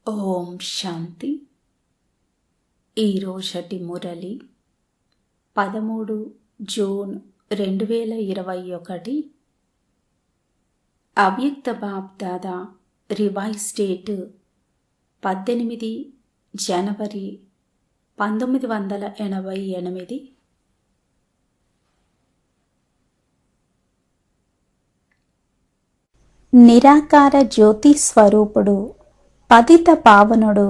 ఓం శాంతి. ఈరోజటి Murali 13 June 2021. అవ్యక్త BapDada revise date 18 జనవరి 1988. నిరాకార జ్యోతి స్వరూపుడు, పతిత పావనుడు,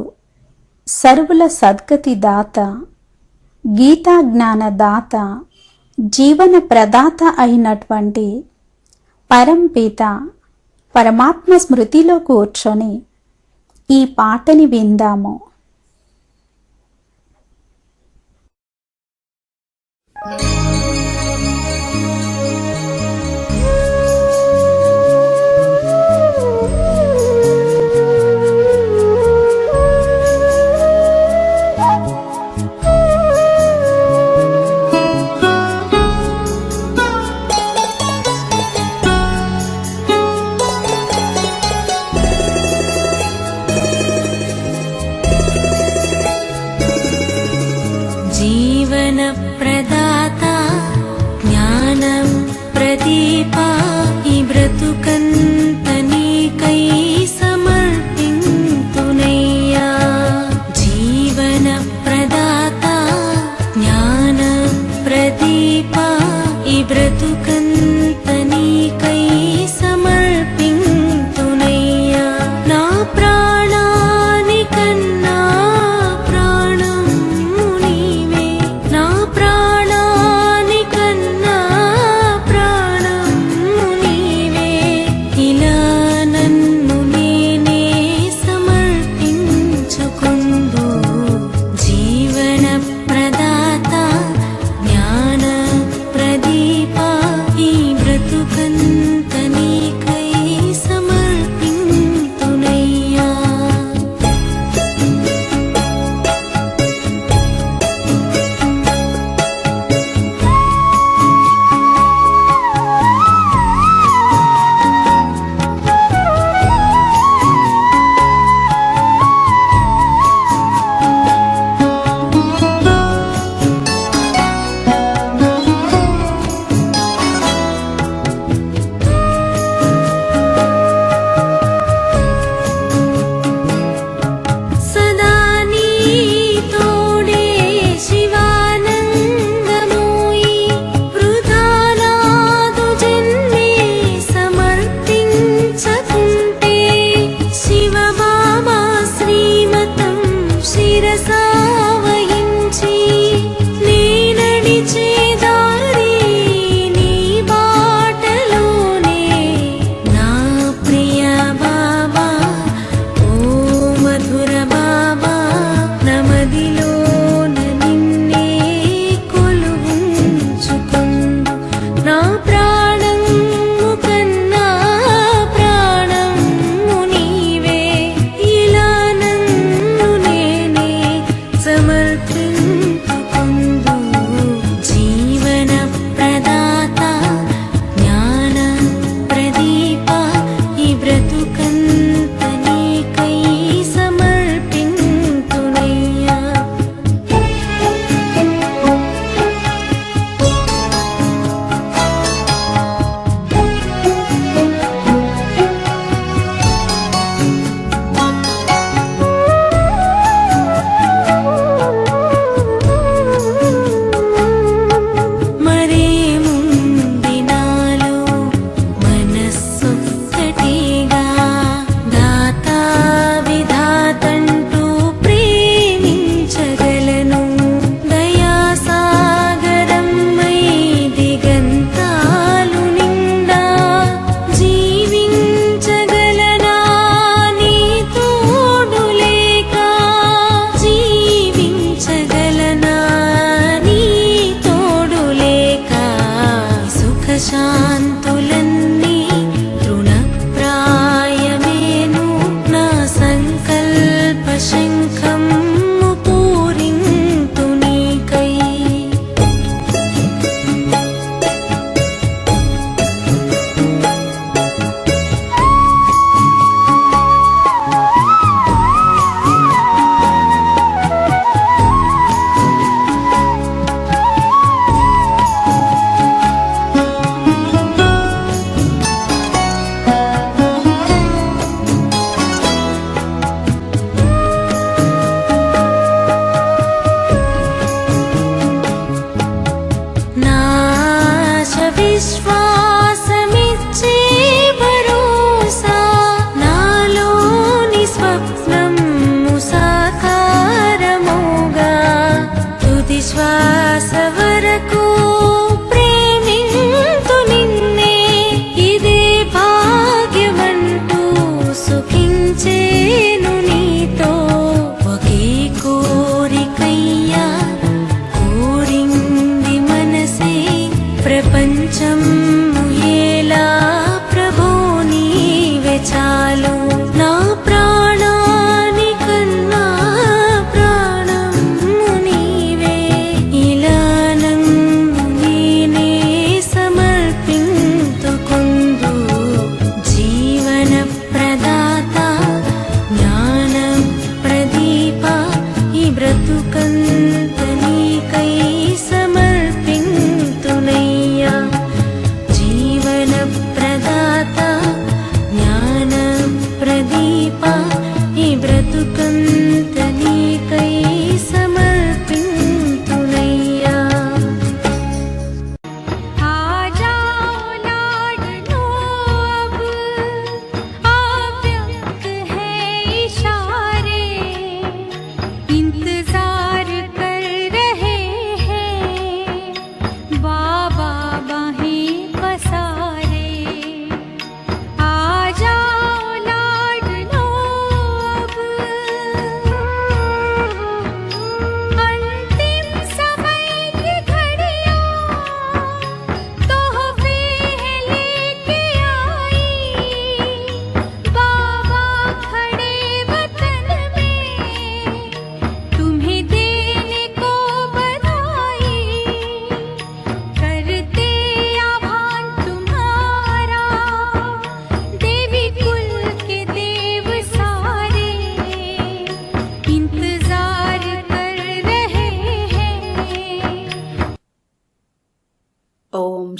సర్వుల సద్గతి దాత, గీతా జ్ఞాన దాత, జీవన ప్రదాత అయినటువంటి పరంపిత పరమాత్మ స్మృతిలో కూర్చొని ఈ పాటని విందాము. జీవన ప్రదాత జ్ఞానం ప్రదీపా ఈ బ్రతుకంత నీకై సమర్పింతునయ్యా. జీవన ప్రదాత జ్ఞానం ప్రదీపా ఈ బ్రతుకంత నీకై సమర్పింతునయ్యా. నా ప్రాణానికన్నా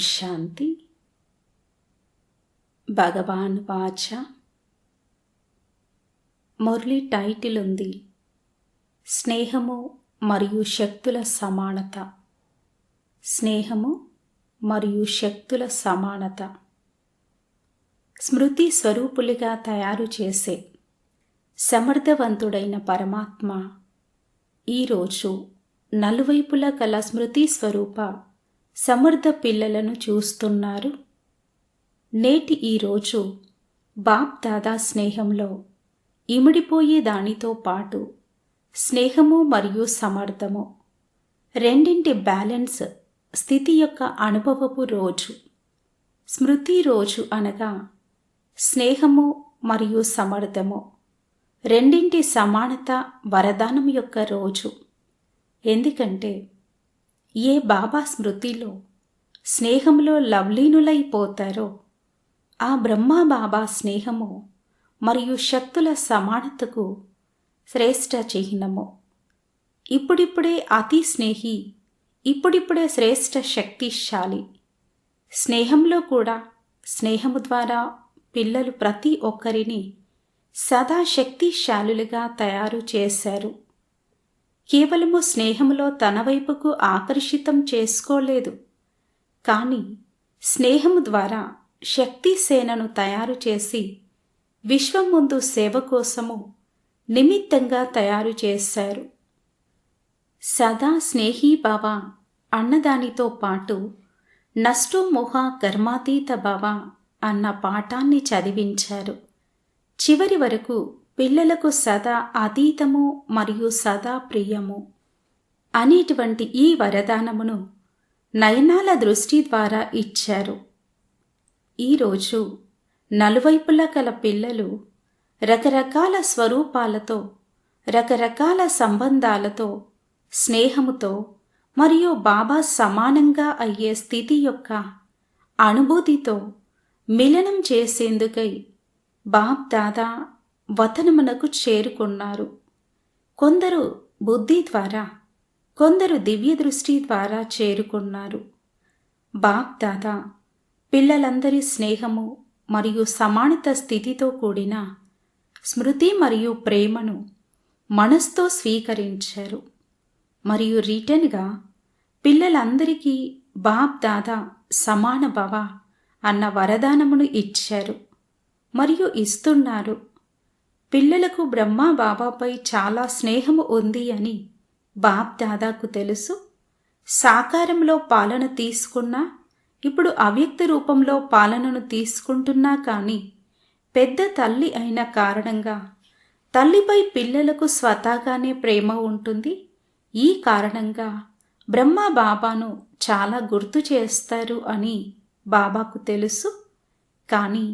శాంతి. భగవాన్ వాచ. మురళి టైటిల్ ఉంది, స్నేహము మరియు శక్తుల సమానత. స్నేహము మరియు శక్తుల సమానత. స్మృతి స్వరూపులుగా తయారు చేసే సమర్థవంతుడైన పరమాత్మ ఈరోజు నలువైపులా గల స్మృతి స్వరూప సమర్థ పిల్లలను చూస్తున్నారు. నేటి ఈరోజు బాప్ దాదా స్నేహంలో ఇమిడిపోయే దానితో పాటు స్నేహము మరియు సమర్థము రెండింటి బ్యాలెన్స్ స్థితి యొక్క అనుభవపు రోజు. స్మృతి రోజు అనగా స్నేహము మరియు సమర్థము రెండింటి సమానత వరదానం యొక్క రోజు. ఎందుకంటే ఏ బాబా స్మృతిలో స్నేహంలో లవ్లీనులైపోతారో ఆ బ్రహ్మా బాబా స్నేహము మరియు శక్తుల సమానతకు శ్రేష్ఠ చిహ్నము. ఇప్పుడిప్పుడే అతి స్నేహి, ఇప్పుడిప్పుడే శ్రేష్ఠ శక్తిశాలి. స్నేహంలో కూడా స్నేహము ద్వారా పిల్లలు ప్రతి ఒక్కరిని సదా శక్తిశాలులుగా తయారు చేశారు. కేవలము స్నేహంలో తన వైపుకు ఆకర్షితం చేసుకోలేదు, కానీ స్నేహము ద్వారా శక్తి సేనను తయారు చేసి విశ్వం ముందు సేవ కోసము నిమిత్తంగా తయారు చేశారు. సదా స్నేహీ భవ అన్నదానితో పాటు నష్టో మోహ కర్మాతీత భవ అన్న పాఠాన్ని చదివించారు. చివరి వరకు పిల్లలకు సదా అతీతము మరియు సదా ప్రియము అనేటువంటి ఈ వరదానమును నయనాల దృష్టి ద్వారా ఇచ్చారు. ఈరోజు నలువైపులా గల పిల్లలు రకరకాల స్వరూపాలతో, రకరకాల సంబంధాలతో, స్నేహముతో మరియు బాబా సమానంగా అయ్యే స్థితి యొక్క అనుభూతితో మిలనం చేసేందుకై బాప్ దాదా వతనమునకు చేరుకున్నారు. కొందరు బుద్ధి ద్వారా, కొందరు దివ్య దృష్టి ద్వారా చేరుకున్నారు. బాప్ దాదా పిల్లలందరి స్నేహము మరియు సమానత స్థితితో కూడిన స్మృతి మరియు ప్రేమను మనస్తో స్వీకరించారు మరియు రిటర్న్గా పిల్లలందరికీ బాప్ దాదా సమాన భవ అన్న వరదానమును ఇచ్చారు మరియు ఇస్తున్నారు. పిల్లలకు బ్రహ్మా బాబాపై చాలా స్నేహము ఉంది అని బాప్ దాదాకు తెలుసు. సాకారంలో పాలన తీసుకున్నా, ఇప్పుడు అవ్యక్త రూపంలో పాలనను తీసుకుంటున్నా కానీ పెద్ద తల్లి అయిన కారణంగా తల్లిపై పిల్లలకు స్వతహాగానే ప్రేమ ఉంటుంది. ఈ కారణంగా బ్రహ్మా బాబాను చాలా గుర్తు చేస్తారు అని బాబాకు తెలుసు. కానీ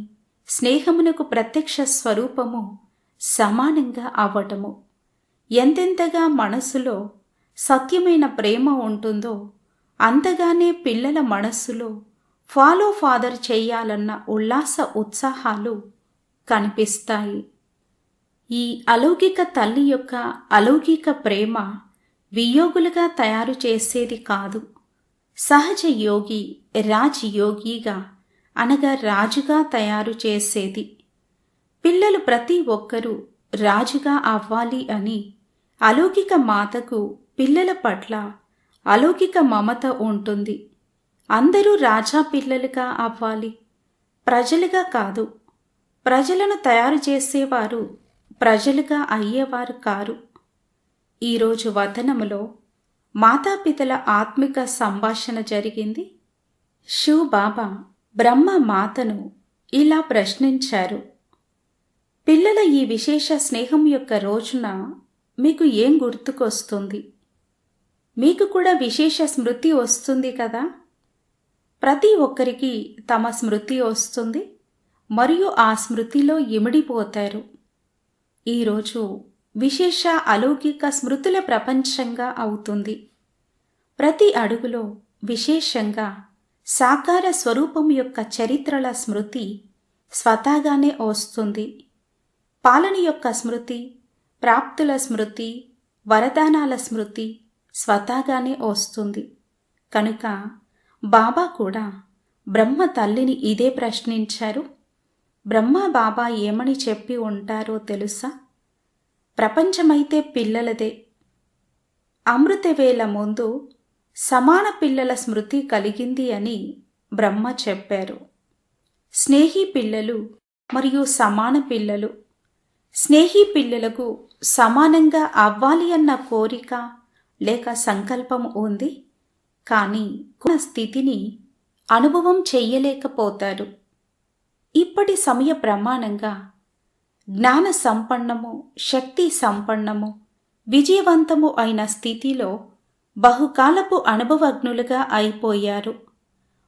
స్నేహమునకు ప్రత్యక్ష స్వరూపము సమానంగా అవ్వటము. ఎంతెంతగా మనస్సులో సత్యమైన ప్రేమ ఉంటుందో అంతగానే పిల్లల మనస్సులో ఫాలో ఫాదర్ చేయాలన్న ఉల్లాస ఉత్సాహాలు కనిపిస్తాయి. ఈ అలౌకిక తల్లి యొక్క అలౌకిక ప్రేమ వియోగులుగా తయారు చేసేది కాదు. సహజ యోగి రాజ్ యోగిగా అనగా రాజుగా తయారు చేసేది. పిల్లలు ప్రతి ఒక్కరూ రాజుగా అవ్వాలి అని అలౌకిక మాతకు పిల్లల పట్ల అలౌకిక మమత ఉంటుంది. అందరూ రాజా పిల్లలుగా అవ్వాలి, ప్రజలుగా కాదు. ప్రజలను తయారు చేసేవారు ప్రజలుగా అయ్యేవారు కారు. ఈరోజు వతనములో మాతాపితల ఆత్మిక సంభాషణ జరిగింది. శివ్ బాబా బ్రహ్మ మాతను ఇలా ప్రశ్నించారు, పిల్లల ఈ విశేష స్నేహం యొక్క రోజున మీకు ఏం గుర్తుకొస్తుంది? మీకు కూడా విశేష స్మృతి వస్తుంది కదా? ప్రతి ఒక్కరికి తమ స్మృతి వస్తుంది మరియు ఆ స్మృతిలో ఇమిడిపోతారు. ఈరోజు విశేష అలౌకిక స్మృతుల ప్రపంచంగా అవుతుంది. ప్రతి అడుగులో విశేషంగా సాకార స్వరూపం యొక్క చరిత్రల స్మృతి స్వతహాగానే వస్తుంది. పాలన యొక్క స్మృతి, ప్రాప్తుల స్మృతి, వరదానాల స్మృతి స్వతహాగానే వస్తుంది. కనుక బాబా కూడా బ్రహ్మ తల్లిని ఇదే ప్రశ్నించారు. బ్రహ్మ బాబా ఏమని చెప్పి ఉంటారో తెలుసా? ప్రపంచమైతే పిల్లలదే. అమృతవేళ ముందు సమాన పిల్లల స్మృతి కలిగింది అని బ్రహ్మ చెప్పారు. స్నేహి పిల్లలు మరియు సమాన పిల్లలు. స్నేహి పిల్లలకు సమానంగా అవ్వాలి అన్న కోరిక లేక సంకల్పం ఉంది, కానీ స్థితిని అనుభవం చెయ్యలేకపోతారు. ఇప్పటి సమయ ప్రమాణంగా జ్ఞాన సంపన్నము, శక్తి సంపన్నము, విజయవంతము అయిన స్థితిలో బహుకాలపు అనుభవజ్ఞులుగా అయిపోయారు.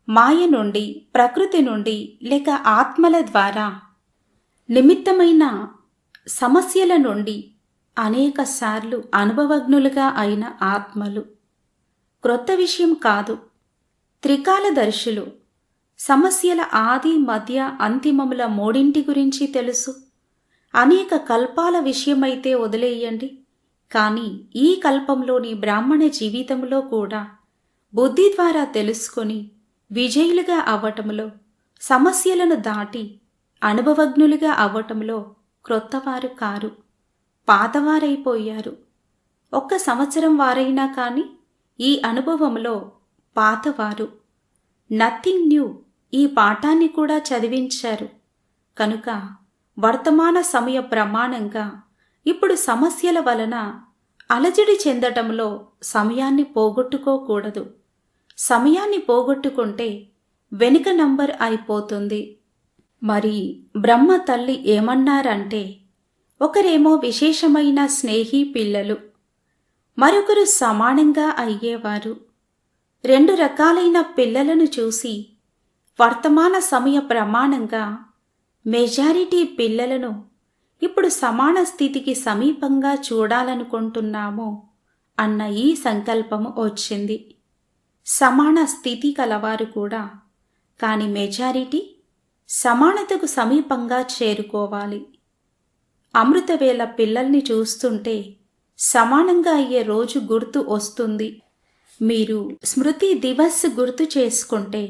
మాయ నుండి, ప్రకృతి నుండి లేక ఆత్మల ద్వారా నిమిత్తమైన సమస్యల నుండి అనేక సార్లు అనుభవజ్ఞులుగా అయిన ఆత్మలు. క్రొత్త విషయం కాదు. త్రికాలదర్శులు. సమస్యల ఆది, మధ్య, అంతిమముల మూడింటి గురించి తెలుసు. అనేక కల్పాల విషయమైతే వదిలేయండి, కానీ ఈ కల్పంలోని బ్రాహ్మణ జీవితంలో కూడా బుద్ధి ద్వారా తెలుసుకొని విజయులుగా అవ్వటంలో, సమస్యలను దాటి అనుభవజ్ఞులుగా అవ్వటంలో క్రొత్తవారు కారు, పాతవారైపోయారు. 1 సంవత్సరం వారైనా కానీ ఈ అనుభవంలో పాతవారు. నథింగ్ న్యూ ఈ పాఠాన్ని కూడా చదివించారు. కనుక వర్తమాన సమయ ప్రమాణంగా ఇప్పుడు సమస్యల వలన అలజడి చెందటంలో సమయాన్ని పోగొట్టుకోకూడదు. సమయాన్ని పోగొట్టుకుంటే వెనుక నంబర్ అయిపోతుంది. మరి బ్రహ్మ తల్లి ఏమన్నారంటే, ఒకరేమో విశేషమైన స్నేహి పిల్లలు, మరొకరు సమానంగా అయ్యేవారు. 2 రకాలైన పిల్లలను చూసి వర్తమాన సమయ ప్రమాణంగా మెజారిటీ పిల్లలను ఇప్పుడు సమాన స్థితికి సమీపంగా చూడాలనుకుంటున్నాము అన్న ఈ సంకల్పము వచ్చింది. సమాన స్థితి కలవారు కూడా, కాని మెజారిటీ సమానతకు సమీపంగా చేరుకోవాలి. అమృతవేళ పిల్లల్ని చూస్తుంటే సమానంగా అయ్యే రోజు గుర్తు వస్తుంది. మీరు స్మృతి దివస్ గుర్తు చేసుకుంటే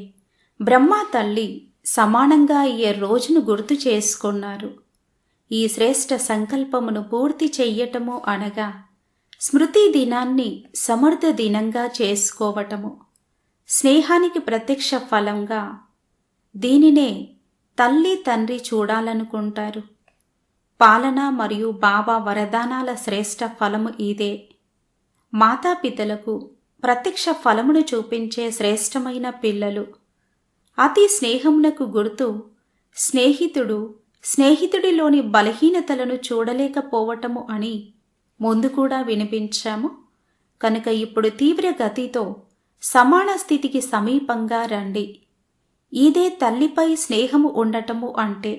బ్రహ్మ తల్లి సమానంగా అయ్యే రోజును గుర్తు చేసుకున్నారు. ఈ శ్రేష్ఠ సంకల్పమును పూర్తి చెయ్యటము అనగా స్మృతి దినాన్ని సమర్థ దినంగా చేసుకోవటము, స్నేహానికి ప్రత్యక్ష ఫలంగా. దీనినే తల్లి తండ్రి చూడాలనుకుంటారు. పాలన మరియు బాబా వరదానాల శ్రేష్ఠ ఫలము ఇదే. మాతాపితలకు ప్రత్యక్ష ఫలమును చూపించే శ్రేష్టమైన పిల్లలు. అతి స్నేహమునకు గుర్తు స్నేహితుడు స్నేహితుడిలోని బలహీనతలను చూడలేకపోవటము అని ముందు కూడా వినిపించాము. కనుక ఇప్పుడు తీవ్ర గతితో సమాన స్థితికి సమీపంగా రండి. ఇదే తల్లిపై స్నేహము ఉండటము అంటే.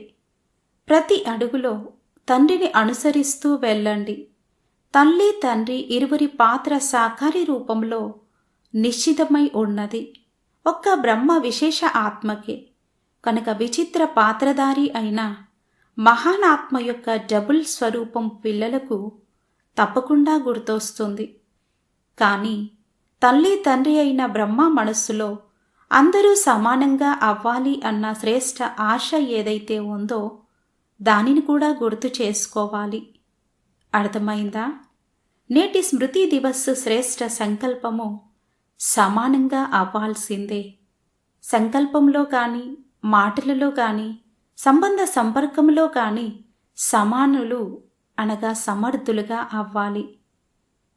ప్రతి అడుగులో తండ్రిని అనుసరిస్తూ వెళ్ళండి. తల్లి తండ్రి ఇరువురి పాత్ర సాకారి రూపంలో నిశ్చితమై ఉన్నది. ఒక్క బ్రహ్మ విశేష ఆత్మకే. కనుక విచిత్ర పాత్రధారి అయిన మహానాత్మ యొక్క డబుల్ స్వరూపం పిల్లలకు తప్పకుండా గుర్తొస్తుంది. కానీ తల్లి తండ్రి అయిన బ్రహ్మ మనస్సులో అందరూ సమానంగా అవ్వాలి అన్న శ్రేష్ఠ ఆశ ఏదైతే ఉందో దానిని కూడా గుర్తు చేసుకోవాలి. అర్థమైందా? నేటి స్మృతి దివస్ శ్రేష్ఠ సంకల్పము సమానంగా అవ్వాల్సిందే. సంకల్పంలో కానీ, మాటలలో కానీ, సంబంధ సంపర్కంలో కానీ సమానులు అనగా సమర్థులుగా అవ్వాలి.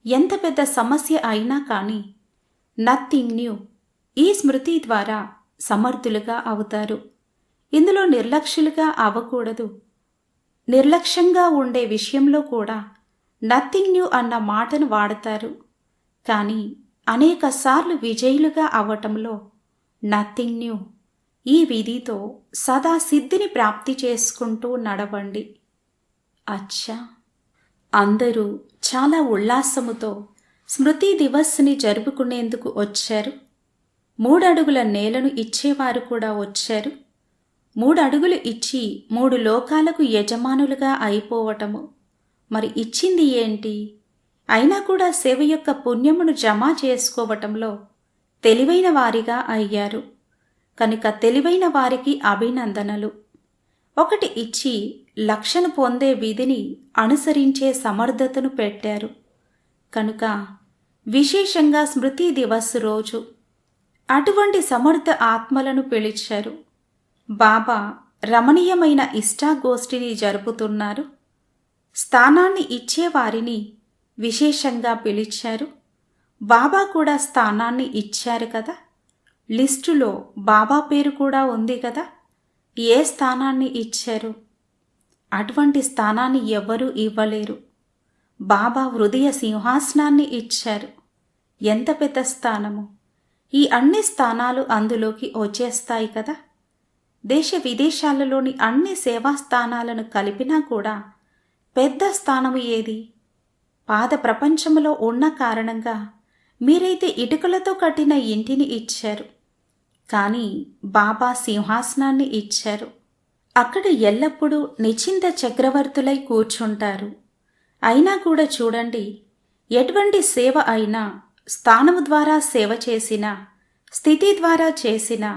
ఎంత పెద్ద సమస్య అయినా కానీ నథింగ్ న్యూ ఈ స్మృతి ద్వారా సమర్థులుగా అవుతారు. ఇందులో నిర్లక్ష్యులుగా అవ్వకూడదు. నిర్లక్ష్యంగా ఉండే విషయంలో కూడా నథింగ్ న్యూ అన్న మాటను వాడతారు. కానీ అనేక సార్లు విజయులుగా అవ్వటంలో నథింగ్ న్యూ ఈ విధితో సదా సిద్ధిని ప్రాప్తి చేసుకుంటూ నడవండి. అచ్చా, అందరూ చాలా ఉల్లాసముతో స్మృతి దివస్ని జరుపుకునేందుకు వచ్చారు. 3 అడుగుల నేలను ఇచ్చేవారు కూడా వచ్చారు. 3 అడుగులు ఇచ్చి 3 లోకాలకు యజమానులుగా అయిపోవటము. మరి ఇచ్చింది ఏంటి? అయినా కూడా సేవ యొక్క పుణ్యమును జమ చేసుకోవటంలో తెలివైన వారిగా అయ్యారు. కనుక తెలివైన వారికి అభినందనలు. ఒకటి ఇచ్చి లక్షను పొందే విధిని అనుసరించే సమర్థతను పెట్టారు. కనుక విశేషంగా స్మృతి దివస్ రోజు అటువంటి సమర్థ ఆత్మలను పిలిచారు. బాబా రమణీయమైన ఇష్టాగోష్ఠిని జరుపుతున్నారు. స్థానాన్ని ఇచ్చేవారిని విశేషంగా పిలిచారు. బాబా కూడా స్థానాన్ని ఇచ్చారు కదా. లిస్టులో బాబా పేరు కూడా ఉంది కదా. ఏ స్థానాన్ని ఇచ్చారు? అటువంటి స్థానాన్ని ఎవ్వరూ ఇవ్వలేరు. బాబా హృదయ సింహాసనాన్ని ఇచ్చారు. ఎంత పెద్ద స్థానము! ఈ అన్ని స్థానాలు అందులోకి వచ్చేస్తాయి కదా. దేశ విదేశాలలోని అన్ని సేవా స్థానాలను కలిపినా కూడా పెద్ద స్థానము ఏది? పాద ప్రపంచంలో ఉన్న కారణంగా మీరైతే ఇటుకలతో కట్టిన ఇంటిని ఇచ్చారు, కానీ బాబా సింహాసనాన్ని ఇచ్చారు. అక్కడ ఎల్లప్పుడూ నిశ్చింత చక్రవర్తులై కూర్చుంటారు. అయినా కూడా చూడండి, ఎటువంటి సేవ అయినా స్థానము ద్వారా సేవ చేసినా, స్థితి ద్వారా చేసినా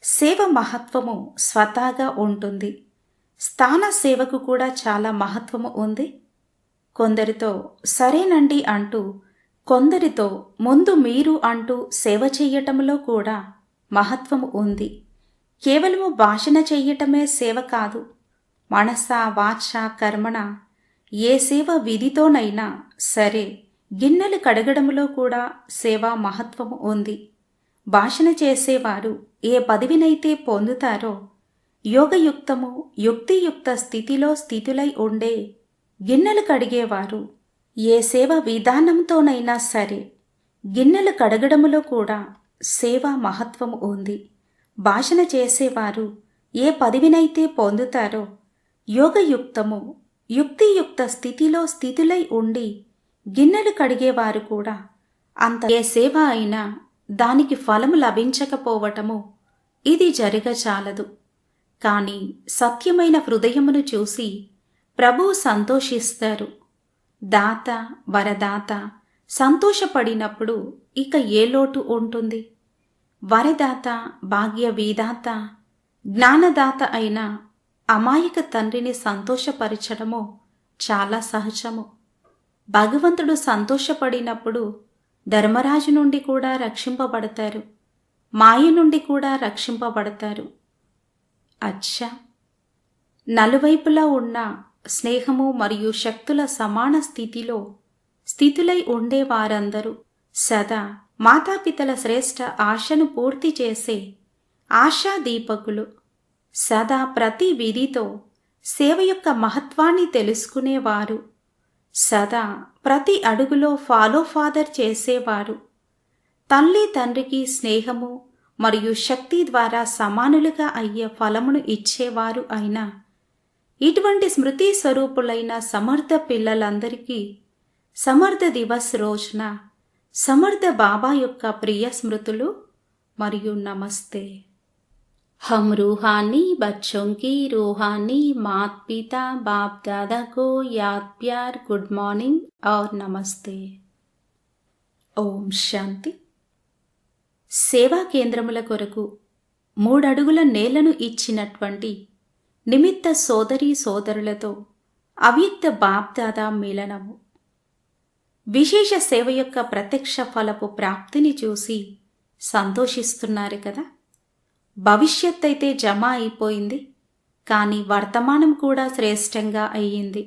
సేవ మహత్వము స్వతహాగా ఉంటుంది. స్థాన సేవకు కూడా చాలా మహత్వము ఉంది. కొందరితో సరేనండి అంటూ, కొందరితో ముందు మీరు అంటూ సేవ చెయ్యటంలో కూడా మహత్వము ఉంది. కేవలము భాషణ చెయ్యటమే సేవ కాదు. మనస వాచ కర్మణ ఏ సేవ విధితోనైనా సరే గిన్నెలు కడగడంలో కూడా సేవా మహత్వము ఉంది. భాషణ చేసేవారు ఏ పదవినైతే పొందుతారో, యోగయుక్తము యుక్తియుక్త స్థితిలో స్థితులై ఉండే గిన్నెలు కడిగేవారు ఏ సేవ విధానంతోనైనా సరే గిన్నెలు కడగడములో కూడా సేవా మహత్వము ఉంది. భాషణ చేసేవారు ఏ పదవినైతే పొందుతారో, యోగయుక్తము యుక్తియుక్త స్థితిలో స్థితులై ఉండి గిన్నెలు కడిగేవారు కూడా అంత ఏ సేవ అయినా దానికి ఫలము లభించకపోవటము ఇది జరగచాలదు. కానీ సత్యమైన హృదయమును చూసి ప్రభువు సంతోషిస్తారు. దాత వరదాత సంతోషపడినప్పుడు ఇక ఏ లోటు ఉంటుంది? వరదాత భాగ్య విధాత జ్ఞానదాత అయిన అమాయక తండ్రిని సంతోషపరచడము చాలా సహజము. భగవంతుడు సంతోషపడినప్పుడు ధర్మరాజు నుండి కూడా రక్షింపబడతారు, మాయ నుండి కూడా రక్షింపబడతారు. అచ్చా, నలువైపులా ఉన్న స్నేహము మరియు శక్తుల సమాన స్థితిలో స్థితులై ఉండే వారందరూ సదా మాతాపితల శ్రేష్ఠ ఆశను పూర్తి చేసే ఆశా దీపకులు. సదా ప్రతి విధితో సేవ యొక్క మహత్వాన్ని తెలుసుకునేవారు. సదా ప్రతి అడుగులో ఫాలో ఫాదర్ చేసేవారు. తల్లి తండ్రికి స్నేహము మరియు శక్తి ద్వారా సమానులుగా అయ్యే ఫలమును ఇచ్చేవారు అయినా ఇటువంటి స్మృతి స్వరూపులైన సమర్థ పిల్లలందరికీ సమర్థ దివస్ రోజున సమర్థ బాబా యొక్క ప్రియ స్మృతులు మరియు నమస్తే. हम रूहानी बच्चों की रूहानी मात पिता बाप दादा को याद प्यार गुड मॉर्निंग और नमस्ते. ఓం శాంతి. సేవా కేంద్రముల కొరకు 3 అడుగుల నేలను ఇచ్చినటువంటి నిమిత్త సోదరీ సోదరులతో అవ్యక్త బాప్ దాదా మిలనము. విశేష సేవ యొక్క ప్రత్యక్ష ఫలపు ప్రాప్తిని చూసి సంతోషిస్తున్నారు కదా. భవిష్యత్ అయితే జమ అయిపోయింది, కానీ వర్తమానం కూడా శ్రేష్టంగా అయ్యింది.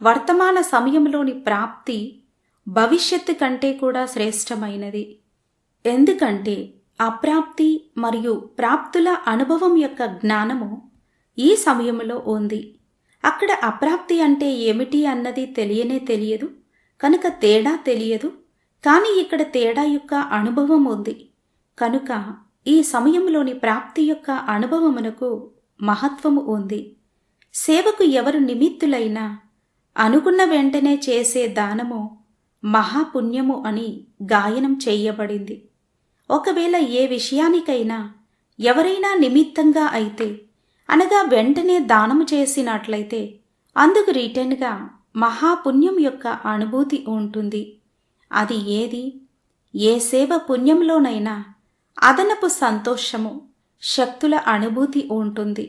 వర్తమాన సమయంలోని ప్రాప్తి భవిష్యత్తు కంటే కూడా శ్రేష్టమైనది. ఎందుకంటే అప్రాప్తి మరియు ప్రాప్తుల అనుభవం యొక్క జ్ఞానము ఈ సమయంలో ఉంది. అక్కడ అప్రాప్తి అంటే ఏమిటి అన్నది తెలియనే తెలియదు, కనుక తేడా తెలియదు. కానీ ఇక్కడ తేడా యొక్క అనుభవం ఉంది. కనుక ఈ సమయంలోని ప్రాప్తి యొక్క అనుభవమునకు మహత్వము ఉంది. సేవకు ఎవరు నిమిత్తులైనా అనుకున్న వెంటనే చేసే దానము మహాపుణ్యము అని గాయనం చేయబడింది. ఒకవేళ ఏ విషయానికైనా ఎవరైనా నిమిత్తంగా అయితే, అనగా వెంటనే దానము చేసినట్లయితే అందుకు రిటర్న్గా మహాపుణ్యం యొక్క అనుభూతి ఉంటుంది. అది ఏది? ఏ సేవ పుణ్యంలోనైనా అదనపు సంతోషము శక్తుల అనుభూతి ఉంటుంది.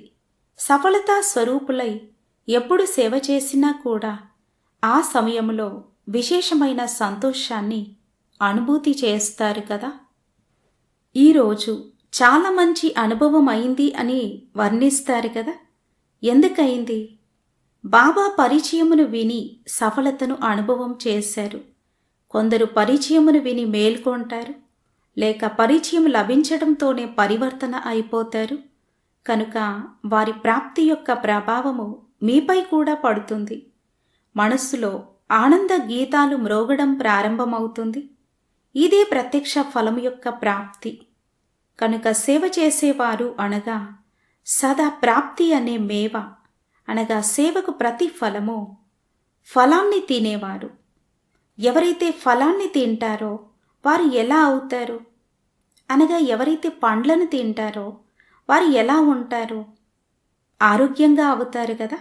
సఫలతా స్వరూపులై ఎప్పుడు సేవ చేసినా కూడా ఆ సమయంలో విశేషమైన సంతోషాన్ని అనుభూతి చేస్తారు కదా. ఈరోజు చాలా మంచి అనుభవం అయింది అని వర్ణిస్తారు కదా. ఎందుకయింది? బాబా పరిచయమును విని సఫలతను అనుభవం చేశారు. కొందరు పరిచయమును విని మేల్కొంటారు, లేక పరిచయం లభించడంతోనే పరివర్తన అయిపోతారు. కనుక వారి ప్రాప్తి యొక్క ప్రభావము మీపై కూడా పడుతుంది. మనస్సులో ఆనంద గీతాలు మ్రోగడం ప్రారంభమవుతుంది. ఇదే ప్రత్యక్ష ఫలం యొక్క ప్రాప్తి. కనుక సేవ చేసేవారు అనగా సదా ప్రాప్తి అనే మేవ అనగా సేవకు ప్రతి ఫలము, ఫలాన్ని తినేవారు. ఎవరైతే ఫలాన్ని తింటారో వారు ఎలా అవుతారు? అనగా ఎవరైతే పండ్లను తింటారో వారు ఎలా ఉంటారు? ఆరోగ్యంగా అవుతారు కదా.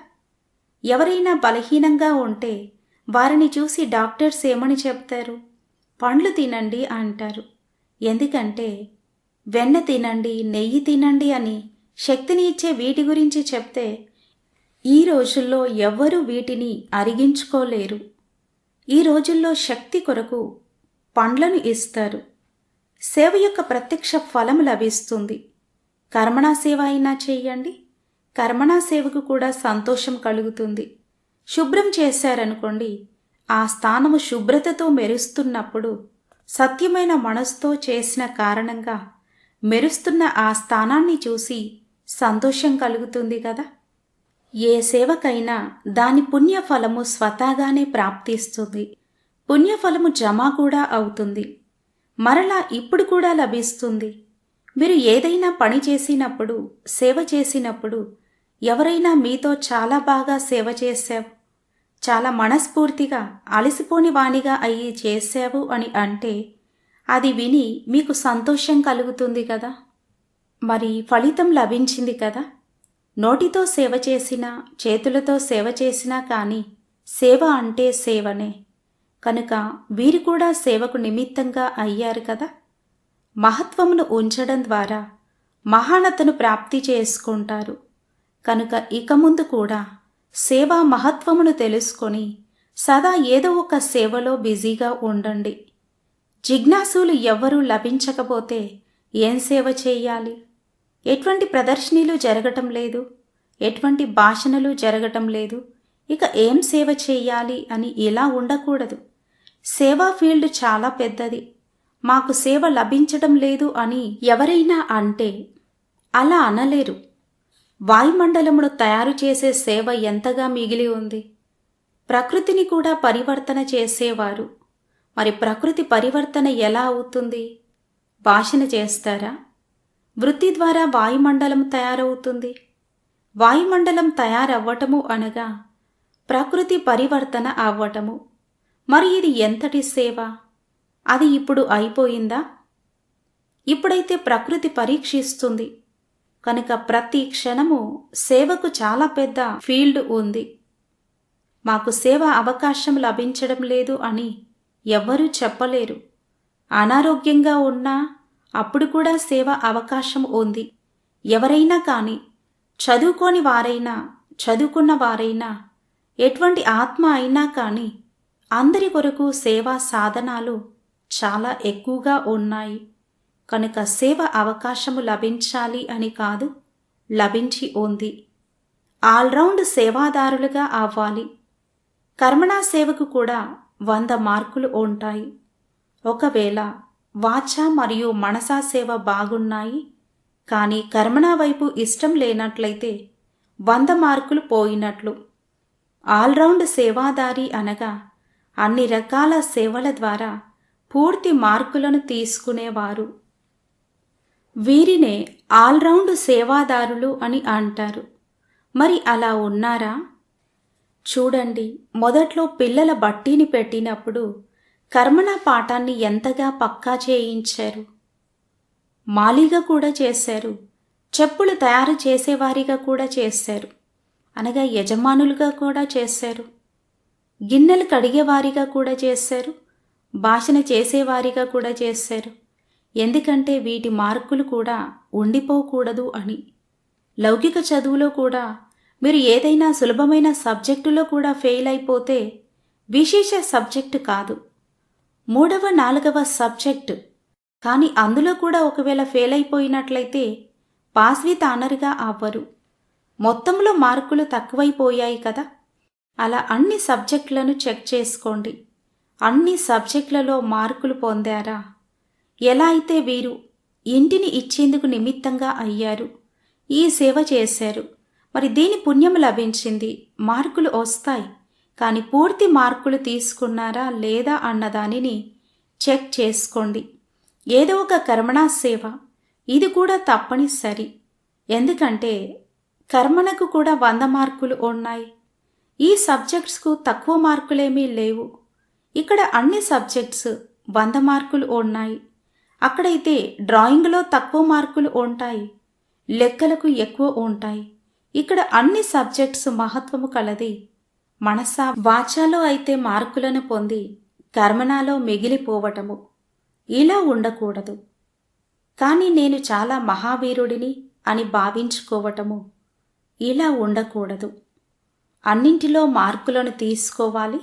ఎవరైనా బలహీనంగా ఉంటే వారిని చూసి డాక్టర్స్ ఏమని చెప్తారు? పండ్లు తినండి అంటారు. ఎందుకంటే వెన్న తినండి, నెయ్యి తినండి అని శక్తిని ఇచ్చే వీటి గురించి చెప్తే ఈ రోజుల్లో ఎవ్వరూ వీటిని అరిగించుకోలేరు. ఈ రోజుల్లో శక్తి కొరకు పండ్లను ఇస్తారు. సేవ యొక్క ప్రత్యక్ష ఫలం లభిస్తుంది. కర్మణా సేవ అయినా చెయ్యండి, కర్మణా సేవకు కూడా సంతోషం కలుగుతుంది. శుభ్రం చేశారనుకోండి, ఆ స్థానము శుభ్రతతో మెరుస్తున్నప్పుడు సత్యమైన మనసుతో చేసిన కారణంగా మెరుస్తున్న ఆ స్థానాన్ని చూసి సంతోషం కలుగుతుంది కదా. ఏ సేవకైనా దాని పుణ్యఫలము స్వతహాగానే ప్రాప్తిస్తుంది. పుణ్యఫలము జమ కూడా అవుతుంది. మరలా ఇప్పుడు కూడా లభిస్తుంది. మీరు ఏదైనా పని చేసినప్పుడు, సేవ చేసినప్పుడు ఎవరైనా మీతో చాలా బాగా సేవ చేశావు, చాలా మనస్ఫూర్తిగా అలసిపోని వానిగా అయ్యి చేశావు అని అంటే అది విని మీకు సంతోషం కలుగుతుంది కదా. మరి ఫలితం లభించింది కదా. నోటితో సేవ చేసినా, చేతులతో సేవ చేసినా కానీ సేవ అంటే సేవనే. కనుక వీరు కూడా సేవకు నిమిత్తంగా అయ్యారు కదా. మహత్వమును ఉంచడం ద్వారా మహానతను ప్రాప్తి చేసుకుంటారు. కనుక ఇక ముందు కూడా సేవా మహత్వమును తెలుసుకొని సదా ఏదో ఒక సేవలో బిజీగా ఉండండి. జిజ్ఞాసులు ఎవ్వరూ లభించకపోతే ఏం సేవ చేయాలి? ఎటువంటి ప్రదర్శనలు జరగటం లేదు, ఎటువంటి భాషణలు జరగటం లేదు, ఇక ఏం సేవ చేయాలి అని ఇలా ఉండకూడదు. సేవా ఫీల్డ్ చాలా పెద్దది, మాకు సేవ లభించడం లేదు అని ఎవరైనా అంటే అలా అనలేరు. వాయుమండలమును తయారు చేసే సేవ ఎంతగా మిగిలి ఉంది. ప్రకృతిని కూడా పరివర్తన చేసేవారు. మరి ప్రకృతి పరివర్తన ఎలా అవుతుంది? భాషణ చేస్తారా? వృత్తి ద్వారా వాయుమండలం తయారవుతుంది. వాయుమండలం తయారవ్వటము అనగా ప్రకృతి పరివర్తన అవ్వటము. మరి ఇది ఎంతటి సేవ? అది ఇప్పుడు అయిపోయిందా? ఇప్పుడైతే ప్రకృతి పరీక్షిస్తుంది. కనుక ప్రతి క్షణము సేవకు చాలా పెద్ద ఫీల్డ్ ఉంది. మాకు సేవ అవకాశం లభించడం లేదు అని ఎవ్వరూ చెప్పలేరు. అనారోగ్యంగా ఉన్నా అప్పుడు కూడా సేవ అవకాశం ఉంది. ఎవరైనా కానీ చదువుకోని వారైనా, చదువుకున్న వారైనా, ఎటువంటి ఆత్మ అయినా కానీ అందరి కొరకు సేవా సాధనాలు చాలా ఎక్కువగా ఉన్నాయి. కనుక సేవ అవకాశము లభించాలి అని కాదు, లభించి ఉంది. ఆల్రౌండ్ సేవాదారులుగా అవ్వాలి. కర్మణా సేవకు కూడా 100 మార్కులు ఉంటాయి. ఒకవేళ వాచ మరియు మనసా సేవ బాగున్నాయి, కానీ కర్మణా వైపు ఇష్టం లేనట్లయితే 100 మార్కులు పోయినట్లు. ఆల్రౌండ్ సేవాదారి అనగా అన్ని రకాల సేవల ద్వారా పూర్తి మార్కులను తీసుకునేవారు. వీరినే ఆల్రౌండ్ సేవాదారులు అని అంటారు. మరి అలా ఉన్నారా? చూడండి, మొదట్లో పిల్లల బట్టీని పెట్టినప్పుడు కర్మణా పాఠాన్ని ఎంతగా పక్కా చేయించారు. మాలీగా కూడా చేశారు, చెప్పులు తయారు చేసేవారిగా కూడా చేశారు, అనగా యజమానులుగా కూడా చేశారు, గిన్నెలు కడిగేవారిగా కూడా చేశారు, భాషణ చేసేవారిగా కూడా చేశారు. ఎందుకంటే వీటి మార్కులు కూడా ఉండిపోకూడదు అని. లౌకిక చదువులో కూడా మీరు ఏదైనా సులభమైన సబ్జెక్టులో కూడా ఫెయిల్ అయిపోతే విశేష సబ్జెక్టు కాదు, 3వ 4వ సబ్జెక్టు, కానీ అందులో కూడా ఒకవేళ ఫెయిల్ అయిపోయినట్లయితే పాస్ విత్ ఆనర్గా అవ్వరు. మొత్తంలో మార్కులు తక్కువైపోయాయి కదా. అలా అన్ని సబ్జెక్టులను చెక్ చేసుకోండి. అన్ని సబ్జెక్టులలో మార్కులు పొందారా? ఎలా అయితే వీరు ఇంటిని ఇచ్చేందుకు నిమిత్తంగా అయ్యారు, ఈ సేవ చేశారు, మరి దీని పుణ్యం లభించింది, మార్కులు వస్తాయి. కానీ పూర్తి మార్కులు తీసుకున్నారా లేదా అన్నదానిని చెక్ చేసుకోండి. ఏదో ఒక కర్మణా సేవ, ఇది కూడా తప్పనిసరి. ఎందుకంటే కర్మణకు కూడా 100 మార్కులు ఉన్నాయి. ఈ సబ్జెక్ట్స్కు తక్కువ మార్కులేమీ లేవు. ఇక్కడ అన్ని సబ్జెక్ట్స్ 100 మార్కులు ఉన్నాయి. అక్కడైతే డ్రాయింగ్లో తక్కువ మార్కులు ఉంటాయి, లెక్కలకు ఎక్కువ ఉంటాయి. ఇక్కడ అన్ని సబ్జెక్ట్స్ మహత్వము కలది. మనసా వాచాలో అయితే మార్కులను పొంది కర్మణాలో మిగిలిపోవటము, ఇలా ఉండకూడదు. కానీ నేను చాలా మహావీరుడిని అని భావించుకోవటము, ఇలా ఉండకూడదు. అన్నింటిలో మార్కులను తీసుకోవాలి.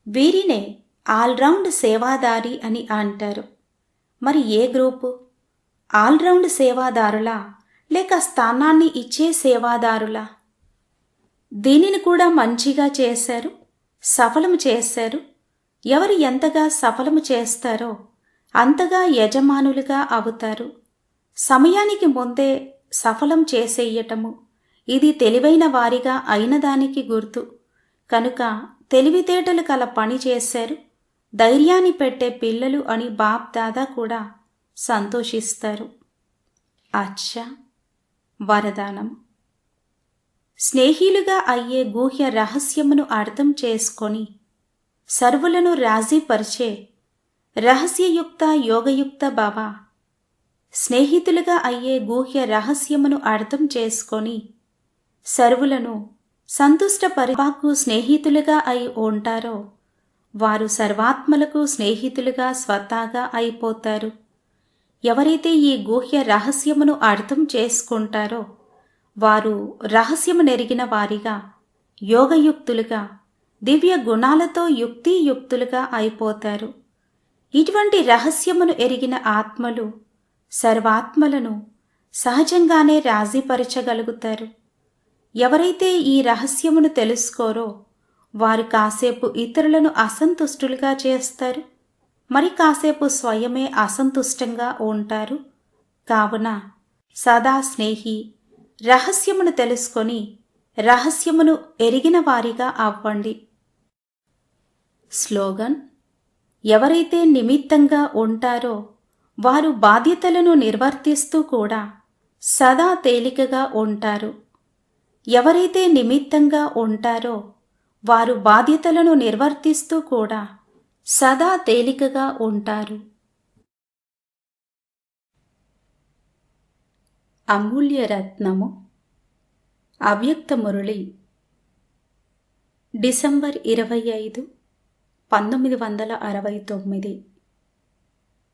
వీరినే ఆల్రౌండ్ సేవాదారి అని అంటారు. మరి ఏ గ్రూపు? ఆల్రౌండ్ సేవాదారులా లేక స్థానాన్ని ఇచ్చే సేవాదారులా? దీనిని కూడా మంచిగా చేశారు, సఫలము చేశారు. ఎవరు ఎంతగా సఫలము చేస్తారో అంతగా యజమానులుగా అవుతారు. సమయానికి ముందే సఫలం చేసేయటము, ఇది తెలివైన వారిగా అయినదానికి గుర్తు. కనుక తెలివితేటలు కల పని చేశారు, ధైర్యాన్ని పెట్టే పిల్లలు అని బాప్ దాదా కూడా సంతోషిస్తారు. అచ్చా, వరదానం. స్నేహిలుగా అయ్యే గూహ్య రహస్యమును అర్థం చేసుకొని సర్వులను రాజీపరిచే రహస్యయుక్త యోగయుక్త భవ. స్నేహితులుగా అయ్యే గూహ్య రహస్యమును అర్థం చేసుకొని సర్వులను సంతుష్టపరిపాకు స్నేహితులుగా అయి ఉంటారో వారు సర్వాత్మలకు స్నేహితులుగా స్వతహాగా అయిపోతారు. ఎవరైతే ఈ గూహ్య రహస్యమును అర్థం చేసుకుంటారో వారు రహస్యము నెరిగిన వారిగా, యోగయుక్తులుగా, దివ్య గుణాలతో యుక్తియుక్తులుగా అయిపోతారు. ఇటువంటి రహస్యమును ఎరిగిన ఆత్మలు సర్వాత్మలను సహజంగానే రాజీపరచగలుగుతారు. ఎవరైతే ఈ రహస్యమును తెలుసుకోరో వారు కాసేపు ఇతరులను అసంతుష్టులుగా చేస్తారు, మరి కాసేపు స్వయమే అసంతుష్టంగా ఉంటారు. కావున సదా స్నేహి, రహస్యమును తెలుసుకొని రహస్యమును ఎరిగిన వారిగా అవ్వండి. స్లోగన్: ఎవరైతే నిమిత్తంగా ఉంటారో వారు బాధ్యతలను నిర్వర్తిస్తూ కూడా సదా తేలికగా ఉంటారు. ఎవరైతే నిమిత్తంగా ఉంటారో వారు బాధ్యతలను నిర్వర్తిస్తూ కూడా సదా తేలికగా ఉంటారు. అమూల్య రత్నము. అవ్యక్త మురళి, డిసెంబర్ 25, 1969.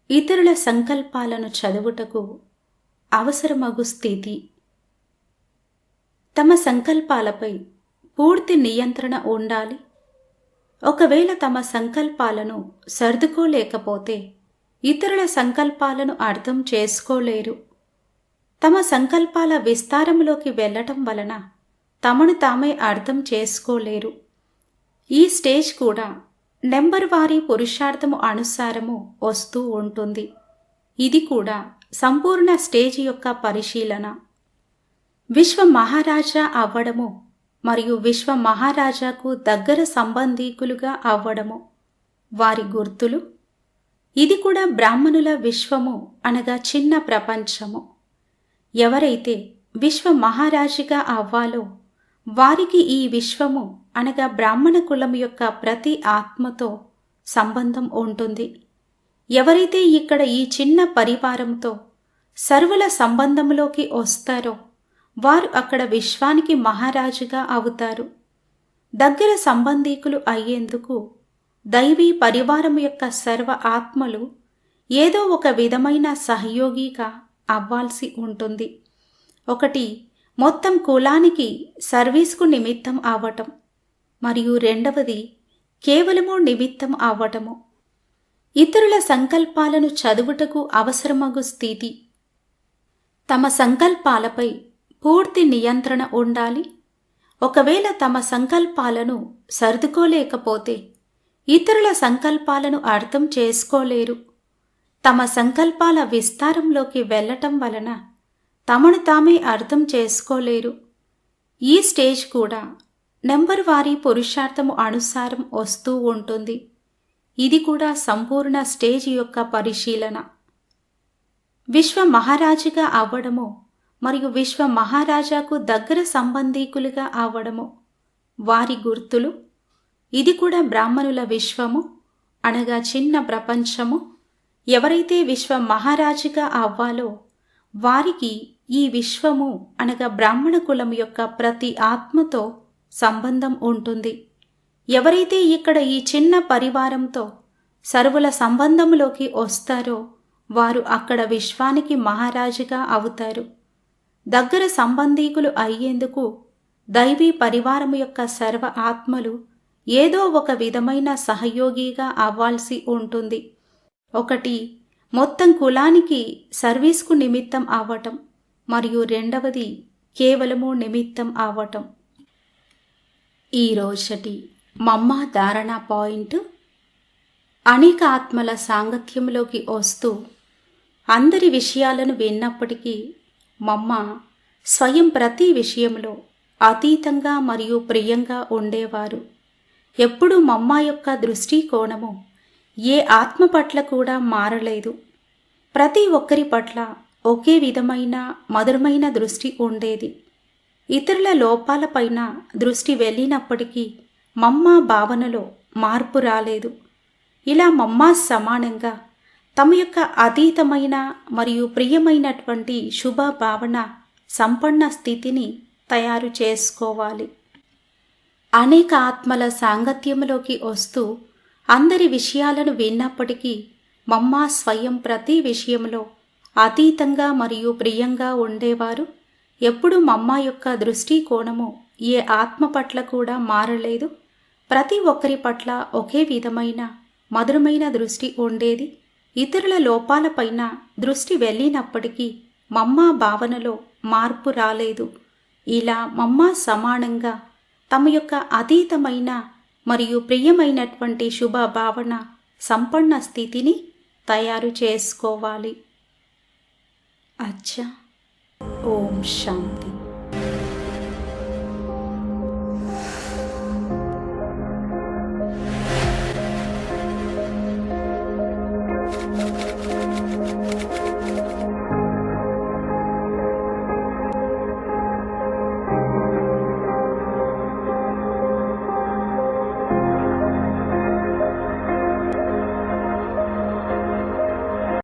ఇతరుల సంకల్పాలను చదువుటకు అవసరమగు స్థితి. తమ సంకల్పాలపై పూర్తి నియంత్రణ ఉండాలి. ఒకవేళ తమ సంకల్పాలను సర్దుకోలేకపోతే ఇతరుల సంకల్పాలను అర్థం చేసుకోలేరు. తమ సంకల్పాల విస్తారంలోకి వెళ్ళటం వలన తమను తామే అర్థం చేసుకోలేరు. ఈ స్టేజ్ కూడా నెంబర్ వారీ పురుషార్థము అనుసారము వస్తూ ఉంటుంది. ఇది కూడా సంపూర్ణ స్టేజ్ యొక్క పరిశీలన. విశ్వ మహారాజా అవ్వడము మరియు విశ్వ మహారాజాకు దగ్గర సంబంధీకులుగా అవ్వడము వారి గుర్తులు. ఇది కూడా బ్రాహ్మణుల విశ్వము అనగా చిన్న ప్రపంచము. ఎవరైతే విశ్వ మహారాజుగా అవ్వాలో వారికి ఈ విశ్వము అనగా బ్రాహ్మణ కులం యొక్క ప్రతి ఆత్మతో సంబంధం ఉంటుంది. ఎవరైతే ఇక్కడ ఈ చిన్న పరివారంతో సర్వుల సంబంధంలోకి వస్తారో వారు అక్కడ విశ్వానికి మహారాజుగా అవుతారు. దగ్గర సంబంధీకులు అయ్యేందుకు దైవీ పరివారం యొక్క సర్వ ఆత్మలు ఏదో ఒక విధమైన సహయోగిగా అవ్వాల్సి ఉంటుంది. ఒకటి మొత్తం కులానికి సర్వీస్కు నిమిత్తం అవ్వటం, మరియు రెండవది కేవలము నిమిత్తం అవ్వటము. ఇతరుల సంకల్పాలను చదువుటకు అవసరమగు స్థితి. తమ సంకల్పాలపై పూర్తి నియంత్రణ ఉండాలి. ఒకవేళ తమ సంకల్పాలను సర్దుకోలేకపోతే ఇతరుల సంకల్పాలను అర్థం చేసుకోలేరు. తమ సంకల్పాల విస్తారంలోకి వెళ్ళటం వలన తమను తామే అర్థం చేసుకోలేరు. ఈ స్టేజ్ కూడా నెంబర్ వారీ పురుషార్థము అనుసారం వస్తూ ఉంటుంది. ఇది కూడా సంపూర్ణ స్టేజ్ యొక్క పరిశీలన. విశ్వ మహారాజుగా అవ్వడము మరియు విశ్వ మహారాజాకు దగ్గర సంబంధీకులుగా అవ్వడము వారి గుర్తులు. ఇది కూడా బ్రాహ్మణుల విశ్వము అనగా చిన్న ప్రపంచము. ఎవరైతే విశ్వ మహారాజుగా అవ్వాలో వారికి ఈ విశ్వము అనగా బ్రాహ్మణ కులం యొక్క ప్రతి ఆత్మతో సంబంధం ఉంటుంది. ఎవరైతే ఇక్కడ ఈ చిన్న పరివారంతో సర్వుల సంబంధంలోకి వస్తారో వారు అక్కడ విశ్వానికి మహారాజుగా అవుతారు. దగ్గర సంబంధీకులు అయ్యేందుకు దైవీ పరివారము యొక్క సర్వ ఆత్మలు ఏదో ఒక విధమైన సహయోగిగా అవ్వాల్సి ఉంటుంది. ఒకటి మొత్తం కులానికి సర్వీస్కు నిమిత్తం అవ్వటం, మరియు రెండవది కేవలము నిమిత్తం అవ్వటం. ఈ రోజటి మమ్మ ధారణ పాయింట్: అనేక ఆత్మల సాంగత్యంలోకి వస్తూ అందరి విషయాలను విన్నప్పటికీ మమ్మ స్వయం ప్రతి విషయంలో అతీతంగా మరియు ప్రియంగా ఉండేవారు. ఎప్పుడూ మమ్మ యొక్క దృష్టికోణము ఏ ఆత్మ పట్ల కూడా మారలేదు. ప్రతి ఒక్కరి పట్ల ఒకే విధమైన మధురమైన దృష్టి ఉండేది. ఇతరుల లోపాలపైన దృష్టి వెళ్ళినప్పటికీ మమ్మ భావనలో మార్పు రాలేదు. ఇలా మమ్మ సమానంగా తమ యొక్క అతీతమైన మరియు ప్రియమైనటువంటి శుభ భావన సంపన్న స్థితిని తయారు చేసుకోవాలి. అనేక ఆత్మల సాంగత్యంలోకి వస్తూ అందరి విషయాలను విన్నప్పటికీ మమ్మ స్వయం ప్రతి విషయంలో అతీతంగా మరియు ప్రియంగా ఉండేవారు. ఎప్పుడు మమ్మ యొక్క దృష్టికోణము ఏ ఆత్మ పట్ల కూడా మారలేదు. ప్రతి ఒక్కరి పట్ల ఒకే విధమైన మధురమైన దృష్టి ఉండేది. ఇతరుల లోపాలపైన దృష్టి వెళ్ళినప్పటికీ మమ్మ భావనలో మార్పు రాలేదు. ఇలా మమ్మ సమానంగా తమ యొక్క అతీతమైన మరియు ప్రియమైనటువంటి శుభ భావన సంపన్న స్థితిని తయారు చేసుకోవాలి. అచ్చా. ఓం శాంతి.